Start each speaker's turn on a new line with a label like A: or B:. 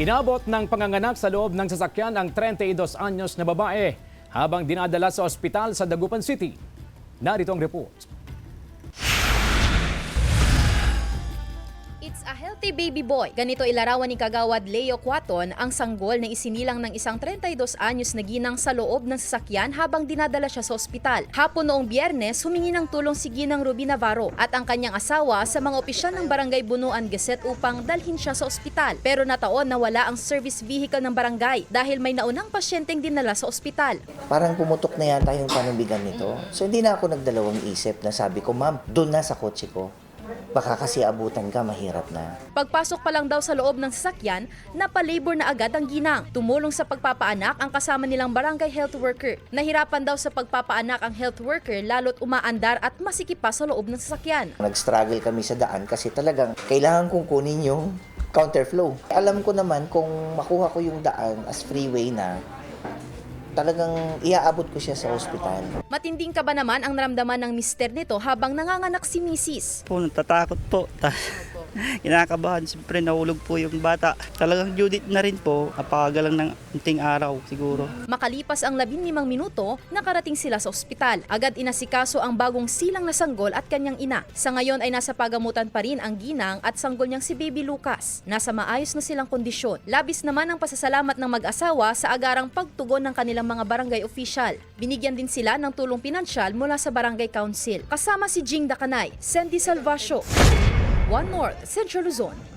A: Inabot ng panganganak sa loob ng sasakyan ang 32 anyos na babae habang dinadala sa ospital sa Dagupan City. Narito ang report.
B: It's a healthy baby boy. Ganito ilarawan ni Kagawad Leo Cuaton ang sanggol na isinilang ng isang 32 anyos na ginang sa loob ng sasakyan habang dinadala siya sa ospital. Hapon noong Biyernes, humingi ng tulong si Ginang Ruby Navarro at ang kanyang asawa sa mga opisyal ng Barangay Bunuan Gazette upang dalhin siya sa ospital. Pero nataon na wala ang service vehicle ng barangay dahil may naunang pasyenteng dinala sa ospital.
C: Parang pumutok na yata yung panubigan nito. So hindi na ako nagdalawang isip na sabi ko, ma'am, doon na sa kotse ko. Baka kasi abutan ka, mahirap na.
B: Pagpasok pa lang daw sa loob ng sasakyan, napalabor na agad ang ginang. Tumulong sa pagpapaanak ang kasama nilang barangay health worker. Nahirapan daw sa pagpapaanak ang health worker lalo't umaandar at masikip pa sa loob ng sasakyan.
C: Nag-struggle kami sa daan kasi talagang kailangan kong kunin yung counterflow. Alam ko naman kung makuha ko yung daan as freeway na, talagang iaabot ko siya sa ospital.
B: Matinding kaba naman ang naramdaman ng mister nito habang nanganganak si Mrs.
D: Po, natatakot po. Kinakabahan, siyempre nahulog po yung bata. Talagang due date na rin po, napakagalang ng unting araw siguro.
B: Makalipas ang 15 minuto, nakarating sila sa ospital. Agad inasikaso ang bagong silang na sanggol at kanyang ina. Sa ngayon ay nasa pagamutan pa rin ang ginang at sanggol niyang si Baby Lucas. Nasa maayos na silang kondisyon. Labis naman ang pasasalamat ng mag-asawa sa agarang pagtugon ng kanilang mga barangay official. Binigyan din sila ng tulong pinansyal mula sa barangay council. Kasama si Jing Dakanay, Sandy Salvacio, One North, Central Luzon.